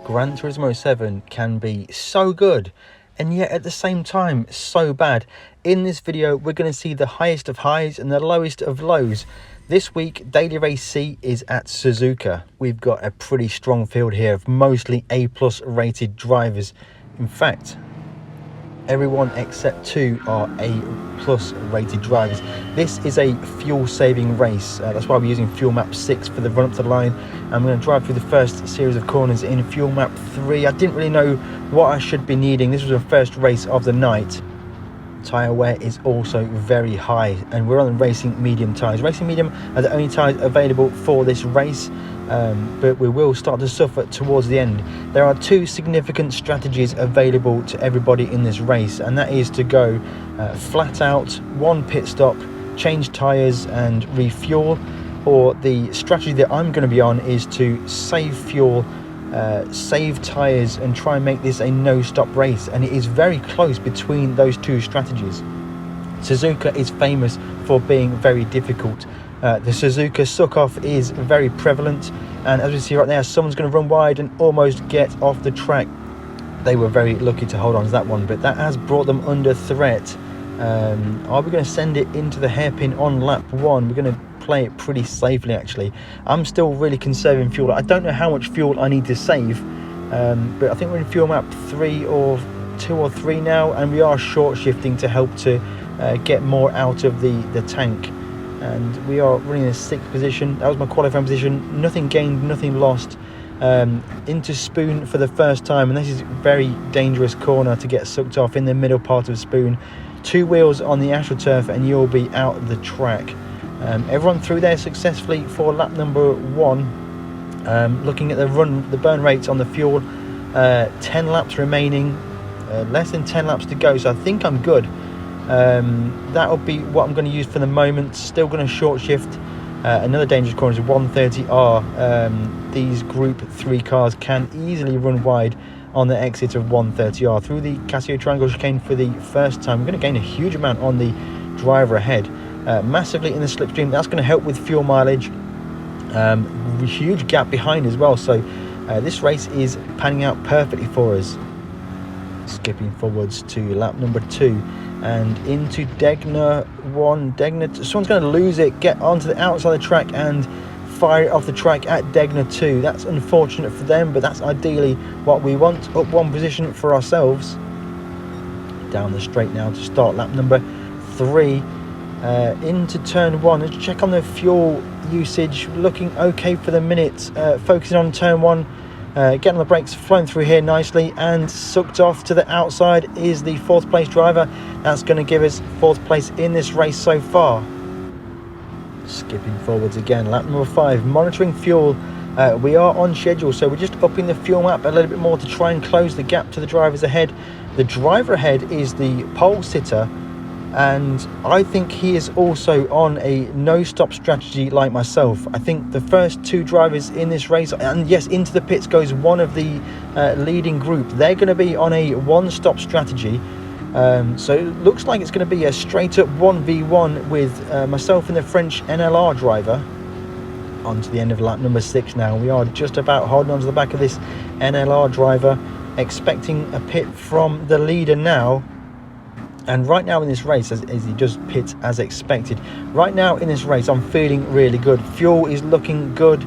Gran Turismo 7 can be so good and yet at the same time so bad. In this video we're going to see the highest of highs and the lowest of lows. This week Daily Race C is at Suzuka. We've got a pretty strong field here of mostly A+ rated drivers. In fact, everyone except 2 are A+ rated drivers. This is a fuel saving race, that's why we're using fuel map 6 for the run up to the line. I'm going to drive through the first series of corners in fuel map 3. I didn't really know what I should be needing. This was the first race of the night. Tyre wear is also very high and we're on racing medium tyres. Racing medium are the only tyres available for this race, but we will start to suffer towards the end. There are 2 significant strategies available to everybody in this race, and that is to go flat out, 1 pit stop, change tyres and refuel, or the strategy that I'm going to be on is to save fuel, save tyres and try and make this a no-stop race, and it is very close between those 2 strategies. Suzuka is famous for being very difficult. The Suzuka suck-off is very prevalent, and as we see right now, someone's going to run wide and almost get off the track. They were very lucky to hold on to that one, but that has brought them under threat. Are we going to send it into the hairpin on lap 1? We're going to play it pretty safely actually. I'm still really conserving fuel. I don't know how much fuel I need to save, but I think we're in fuel map 3 or 2 or 3 now, and we are short shifting to help to get more out of the tank, and we are running in a 6th position. That was my qualifying position. Nothing gained, nothing lost. Into spoon for the first time, and this is a very dangerous corner to get sucked off in the middle part of spoon. 2 wheels on the AstroTurf and you'll be out of the track. Everyone through there successfully for lap number 1. Looking at the burn rates on the fuel, 10 laps remaining, less than 10 laps to go, so I think I'm good. That'll be what I'm going to use for the moment. Still going to short shift. Another dangerous corner is 130R. These group 3 cars can easily run wide on the exit of 130R. Through the Casio Triangle chicane for the first time, we're going to gain a huge amount on the driver ahead. Massively in the slipstream. That's going to help with fuel mileage. Huge gap behind as well, so this race is panning out perfectly for us. Skipping forwards to lap number 2 and into Degner 1. Degner, someone's going to lose it, get onto the outside of the track and fire it off the track at Degner 2. That's unfortunate for them, but that's ideally what we want. Up 1 position for ourselves. Down the straight now to start lap number 3. Into turn 1. Let's check on the fuel usage. Looking okay for the minute. Focusing on turn 1. Getting on the brakes, flowing through here nicely, and sucked off to the outside is the 4th place driver. That's going to give us 4th place in this race so far. Skipping forwards again, lap number 5. Monitoring fuel. We are on schedule, so we're just upping the fuel map a little bit more to try and close the gap to the drivers ahead. The driver ahead is the pole sitter, and I think he is also on a no-stop strategy like myself. I think the first 2 drivers in this race, and yes, into the pits goes one of the leading group. They're going to be on a 1-stop strategy. So it looks like it's going to be a straight-up 1v1 with myself and the French NLR driver. On to the end of lap number 6 now. We are just about holding on to the back of this NLR driver, expecting a pit from the leader now. And right now in this race, as he just pits as expected, right now in this race I'm feeling really good. Fuel is looking good.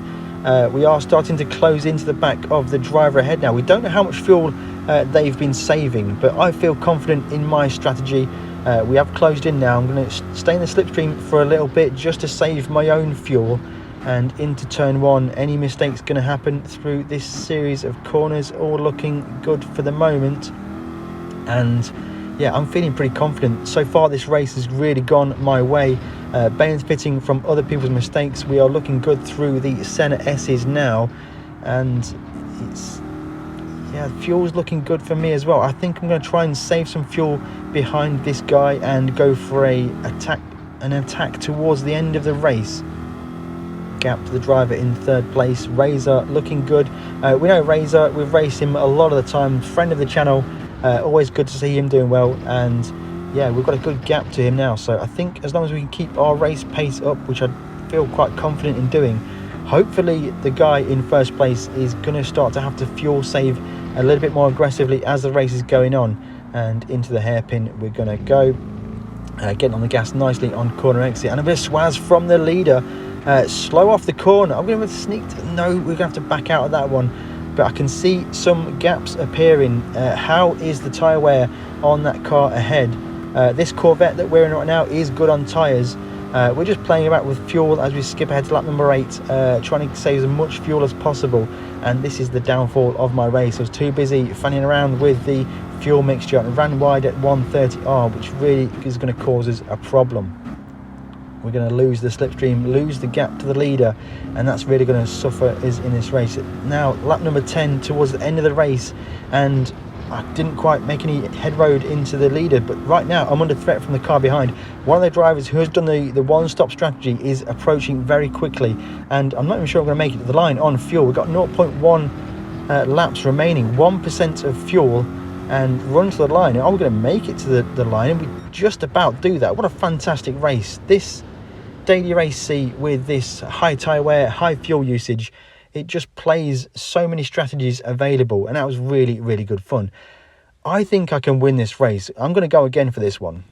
We are starting to close into the back of the driver ahead now. We don't know how much fuel they've been saving, but I feel confident in my strategy. We have closed in now. I'm going to stay in the slipstream for a little bit just to save my own fuel. And into turn 1, any mistakes going to happen through this series of corners. All looking good for the moment. And yeah, I'm feeling pretty confident. So far this race has really gone my way. Benefiting from other people's mistakes. We are looking good through the Senna S's now, and it's, yeah, fuel's looking good for me as well. I think I'm going to try and save some fuel behind this guy and go for an attack towards the end of the race. Gap to the driver in 3rd place. Razor looking good. We know Razor, we've raced him a lot of the time, friend of the channel. Always good to see him doing well, and yeah, we've got a good gap to him now. So I think as long as we can keep our race pace up, which I feel quite confident in doing, Hopefully the guy in first place is going to start to have to fuel save a little bit more aggressively as the race is going on. And into the hairpin we're going to go, getting on the gas nicely on corner exit, and a bit of swaz from the leader. Slow off the corner. I'm going to sneak. No, we're going to have to back out of that one. But I can see some gaps appearing. How is the tyre wear on that car ahead? This Corvette that we're in right now is good on tyres. We're just playing about with fuel as we skip ahead to lap number 8, trying to save as much fuel as possible. And this is the downfall of my race. I was too busy fanning around with the fuel mixture and ran wide at 130R, which really is going to cause us a problem. We're going to lose the slipstream, lose the gap to the leader, and that's really going to suffer us in this race. Now lap number 10 towards the end of the race, and I didn't quite make any headroad into the leader, but right now I'm under threat from the car behind. One of the drivers who has done the one-stop strategy is approaching very quickly, and I'm not even sure I'm going to make it to the line on fuel. We've got 0.1 laps remaining, 1% of fuel, and run to the line. Are we going to make it to the line? And we just about do that. What a fantastic race. This daily race C with this high tyre wear, high fuel usage, it just plays so many strategies available, and that was really, really good fun. I think I can win this race. I'm going to go again for this one.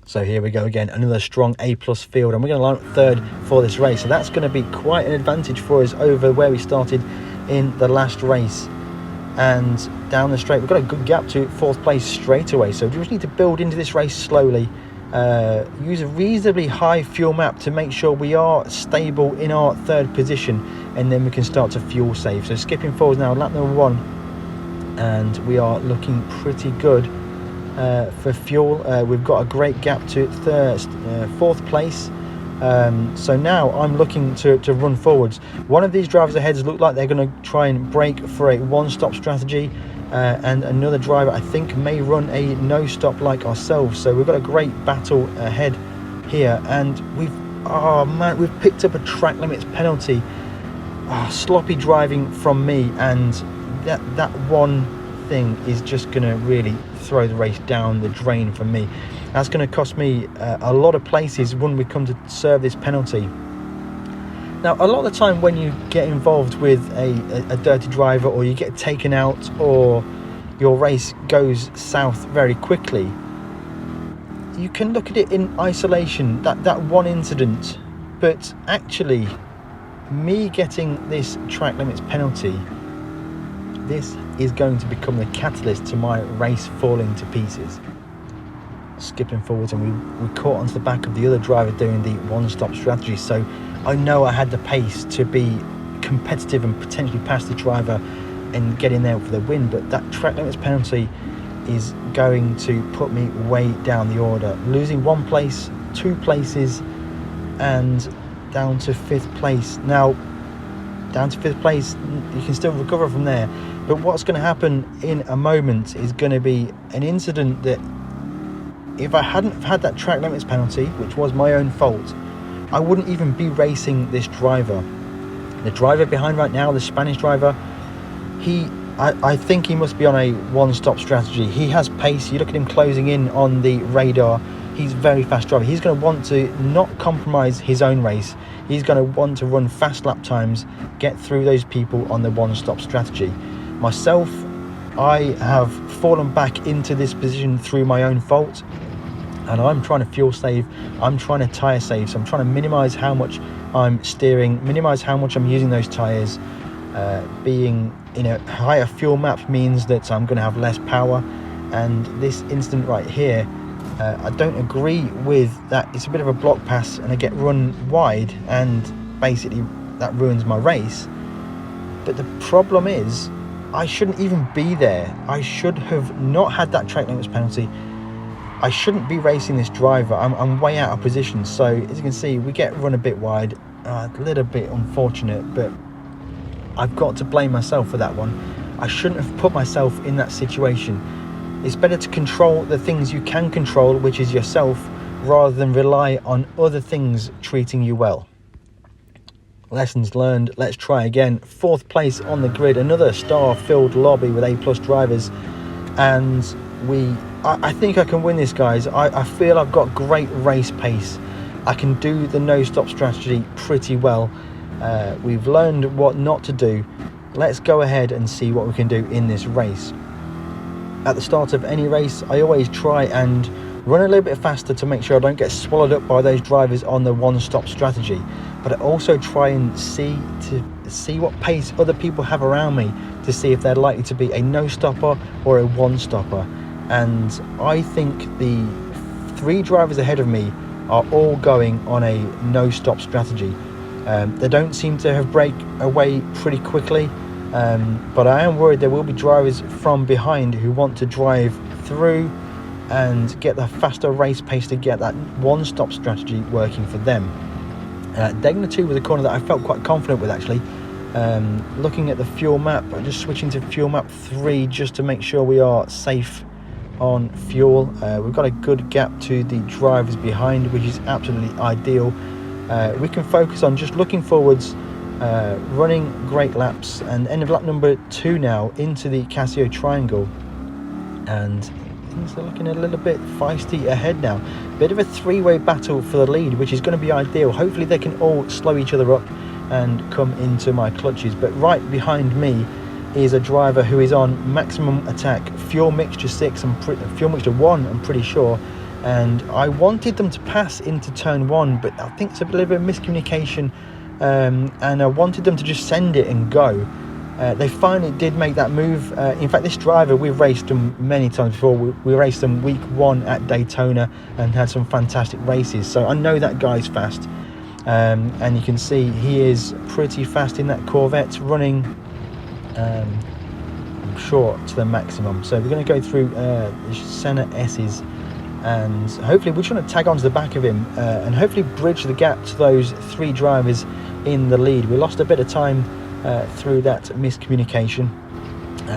So here we go again, another strong A+ field, and we're going to line up third for this race. So that's going to be quite an advantage for us over where we started in the last race. And down the straight, we've got a good gap to 4th place straight away. So we just need to build into this race slowly. Use a reasonably high fuel map to make sure we are stable in our 3rd position, and then we can start to fuel save. So skipping forward now, lap number 1, and we are looking pretty good for fuel. We've got a great gap to 4th place. So now I'm looking to run forwards. One of these drivers ahead look like they're going to try and break for a one-stop strategy, and another driver I think may run a no-stop like ourselves. So we've got a great battle ahead here, and we've picked up a track limits penalty. Sloppy driving from me, and that one thing is just going to really throw the race down the drain for me. That's going to cost me a lot of places when we come to serve this penalty. Now, a lot of the time when you get involved with a dirty driver, or you get taken out, or your race goes south very quickly, you can look at it in isolation, that one incident. But actually, me getting this track limits penalty, this is going to become the catalyst to my race falling to pieces. Skipping forwards, and we caught onto the back of the other driver doing the one-stop strategy, so I know I had the pace to be competitive and potentially pass the driver and get in there for the win. But that track limits penalty is going to put me way down the order, losing 1 place, 2 places, and down to 5th place. Now down to 5th place, you can still recover from there, but what's going to happen in a moment is going to be an incident that, if I hadn't had that track limits penalty, which was my own fault, I wouldn't even be racing this driver. The driver behind right now, the Spanish driver, I think he must be on a one-stop strategy. He has pace. You look at him closing in on the radar. He's a very fast driver. He's going to want to not compromise his own race. He's going to want to run fast lap times, get through those people on the one-stop strategy. Myself, I have fallen back into this position through my own fault, and I'm trying to fuel save, I'm trying to tyre save, so I'm trying to minimise how much I'm steering, minimise how much I'm using those tyres. Being in a higher fuel map means that I'm going to have less power, and this incident right here, I don't agree with that. It's a bit of a block pass and I get run wide, and basically that ruins my race. But the problem is, I shouldn't even be there. I should have not had that track limits penalty. I shouldn't be racing this driver. I'm way out of position. So as you can see, we get run a bit wide, a little bit unfortunate, but I've got to blame myself for that one. I shouldn't have put myself in that situation. It's better to control the things you can control, which is yourself, rather than rely on other things treating you well. Lessons learned. Let's try again. 4th place on the grid, another star-filled lobby with A+ drivers, and I think I can win this, guys. I feel I've got great race pace. I can do the no-stop strategy pretty well, We've learned what not to do. Let's go ahead and see what we can do in this race. At the start of any race, I always try and run a little bit faster to make sure I don't get swallowed up by those drivers on the one-stop strategy, but I also try and see what pace other people have around me to see if they're likely to be a no-stopper or a one-stopper. And I think the 3 drivers ahead of me are all going on a no-stop strategy. They don't seem to have break away pretty quickly, but I am worried there will be drivers from behind who want to drive through and get the faster race pace to get that one-stop strategy working for them. Doughtinator 2 was a corner that I felt quite confident with, actually. Looking at the fuel map, I'm just switching to fuel map 3 just to make sure we are safe on fuel. We've got a good gap to the drivers behind, which is absolutely ideal. We can focus on just looking forwards, running great laps, and end of lap number 2 now into the Casio triangle, and things are looking a little bit feisty ahead now. Bit of a 3-way battle for the lead, which is going to be ideal. Hopefully they can all slow each other up and come into my clutches. But right behind me is a driver who is on maximum attack, fuel mixture 6 and fuel mixture 1, I'm pretty sure. And I wanted them to pass into turn 1, but I think it's a little bit of miscommunication, and I wanted them to just send it and go. They finally did make that move. In fact, this driver, we've raced them many times before. We raced them week 1 at Daytona and had some fantastic races, so I know that guy's fast. And you can see he is pretty fast in that Corvette, running I'm sure to the maximum. So we're going to go through the Senna S's, and hopefully we're trying to tag onto the back of him and hopefully bridge the gap to those 3 drivers in the lead. We lost a bit of time through that miscommunication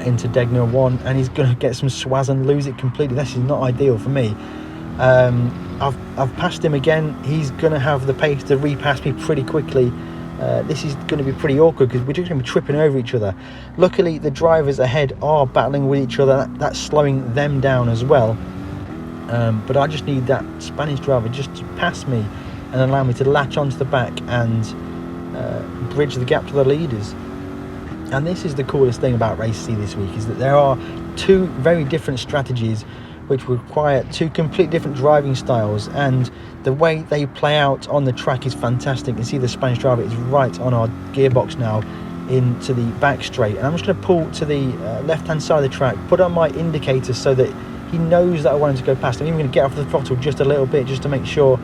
into Doughtinator 1, and he's going to get some swaz and lose it completely. This is not ideal for me. I've passed him again. He's going to have the pace to repass me pretty quickly. This is going to be pretty awkward because we're just going to be tripping over each other. Luckily the drivers ahead are battling with each other. That's slowing them down as well. But I just need that Spanish driver just to pass me and allow me to latch onto the back and bridge the gap to the leaders. And this is the coolest thing about Race C this week, is that there are 2 very different strategies which require 2 completely different driving styles, and the way they play out on the track is fantastic. You see the Spanish driver is right on our gearbox now into the back straight, and I'm just going to pull to the left hand side of the track, put on my indicator so that he knows that I want him to go past. I'm even going to get off the throttle just a little bit just to make sure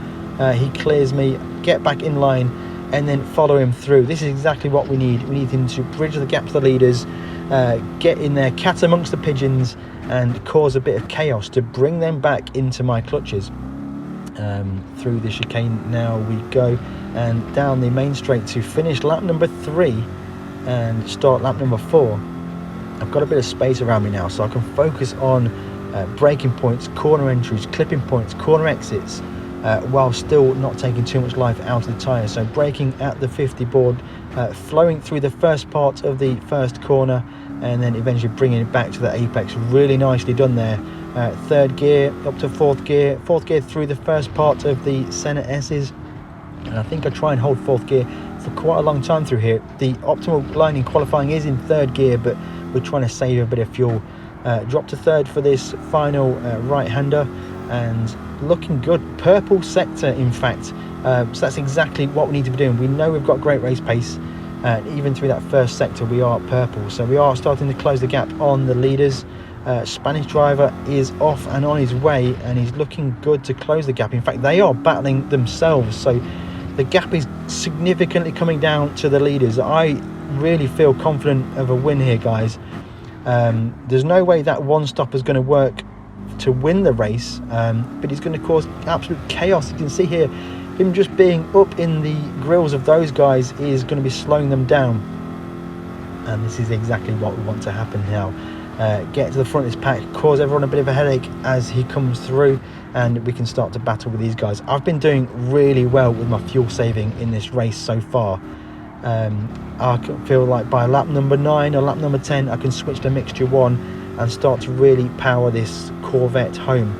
he clears me, get back in line, and then follow him through. This is exactly what we need. We need him to bridge the gap to the leaders, get in there, cat amongst the pigeons, and cause a bit of chaos to bring them back into my clutches. Through the chicane now we go, and down the main straight to finish lap number 3 and start lap number 4. I've got a bit of space around me now, so I can focus on braking points, corner entries, clipping points, corner exits, while still not taking too much life out of the tyre. So braking at the 50 board, flowing through the first part of the first corner, and then eventually bringing it back to the apex. Really nicely done there. 3rd gear up to 4th gear through the first part of the Senna S's, and I think I try and hold 4th gear for quite a long time through here. The optimal line in qualifying is in 3rd gear, but we're trying to save a bit of fuel. Drop to 3rd for this final right-hander, and looking good. Purple sector, in fact. So that's exactly what we need to be doing. We know we've got great race pace, and even through that first sector we are purple, so we are starting to close the gap on the leaders. Spanish driver is off and on his way, and he's looking good to close the gap. In fact, they are battling themselves, so the gap is significantly coming down to the leaders. I really feel confident of a win here, guys. There's no way that one stop is going to work to win the race, but he's going to cause absolute chaos. You can see here him just being up in the grills of those guys is going to be slowing them down, and this is exactly what we want to happen now. Get to the front of this pack, cause everyone a bit of a headache as he comes through, and we can start to battle with these guys. I've been doing really well with my fuel saving in this race so far. I feel like by lap number 9 or lap number 10 I can switch to mixture 1 and start to really power this Corvette home.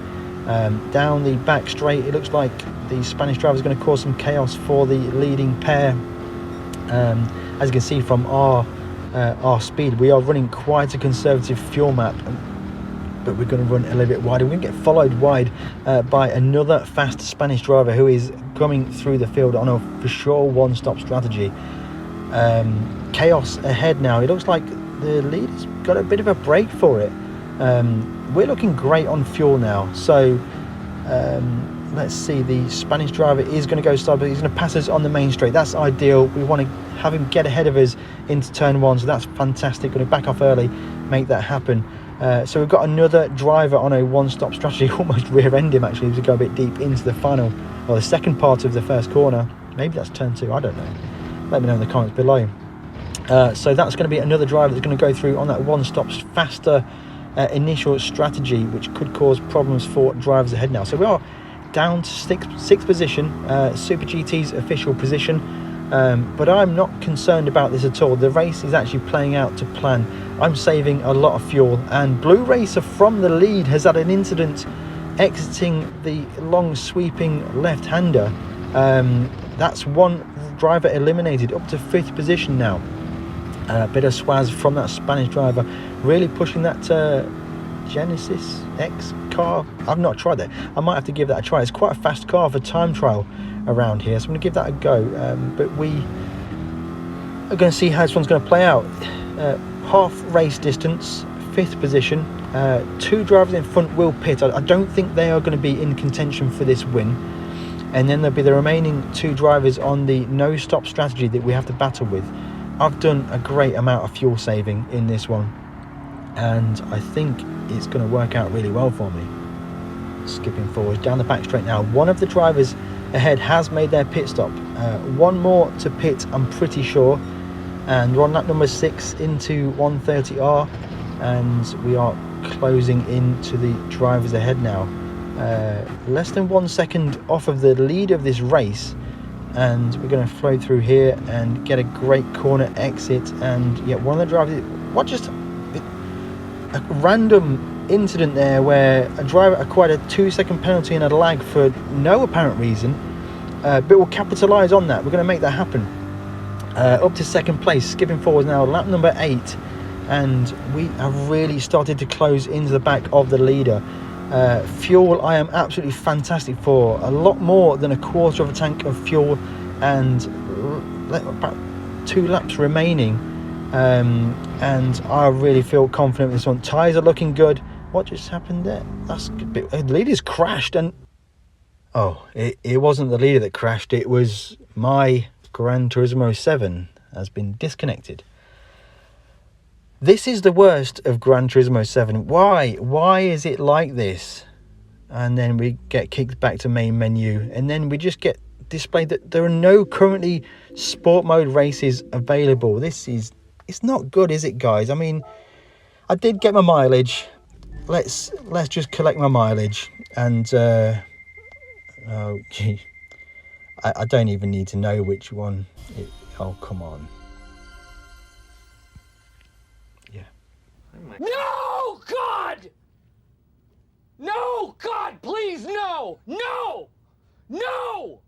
Down the back straight, it looks like the Spanish driver is going to cause some chaos for the leading pair. As you can see from our speed, we are running quite a conservative fuel map, but we're going to run a little bit wider. We're going to get followed wide by another fast Spanish driver who is coming through the field on a for sure one-stop strategy. Chaos ahead now. It looks like the leader's got a bit of a break for it. We're looking great on fuel now, so let's see. The Spanish driver is going to go start, but he's going to pass us on the main straight. That's ideal. We want to have him get ahead of us into turn one, so that's fantastic. Going to back off early, make that happen. So we've got another driver on a one-stop strategy. Almost rear-end him actually to go a bit deep into the final, or the second part of the first corner. Maybe that's turn two, I don't know. Let me know in the comments below. So that's going to be another driver that's going to go through on that one-stop faster initial strategy, which could cause problems for drivers ahead now. So we are down to sixth position, Super GT's official position, but I'm not concerned about this at all. The race is actually playing out to plan. I'm saving a lot of fuel, and Blue Racer from the lead has had an incident exiting the long sweeping left-hander. That's one driver eliminated, up to fifth position now. Bit of swaz from that Spanish driver, really pushing that Genesis X car. I've not tried that. I might have to give that a try. It's quite a fast car for time trial around here, so I'm going to give that a go. But we are going to see how this one's going to play out. Half race distance, fifth position. Two drivers in front will pit. I don't think they are going to be in contention for this win. And then there'll be the remaining two drivers on the no-stop strategy that we have to battle with. I've done a great amount of fuel saving in this one, and I think it's going to work out really well for me. Skipping forward down the back straight now. One of the drivers ahead has made their pit stop. One more to pit, I'm pretty sure, and we're on lap number 6 into 130R, and we are closing into the drivers ahead now. Less than 1 second off of the lead of this race, and we're going to flow through here and get a great corner exit. And yeah, one of the drivers, what, just a random incident there where a driver acquired a 2-second penalty and a lag for no apparent reason, but we'll capitalise on that. We're going to make that happen. Up to second place, skipping forward now, lap number 8, and we have really started to close into the back of the leader. Fuel I am absolutely fantastic for. A lot more than a quarter of a tank of fuel, and about 2 laps remaining, and I really feel confident with this one. Tyres are looking good. What just happened there? That's a bit, the leader's crashed, and oh, it wasn't the leader that crashed, it was my Gran Turismo 7 has been disconnected. This is the worst of Gran Turismo 7. Why is it like this? And then we get kicked back to main menu, and then we just get displayed that there are no currently sport mode races available. It's not good, is it, guys? I mean, I did get my mileage. Let's just collect my mileage, and oh gee, I don't even need to know which one. Oh, come on. No, God! No, God, please, no! No! No!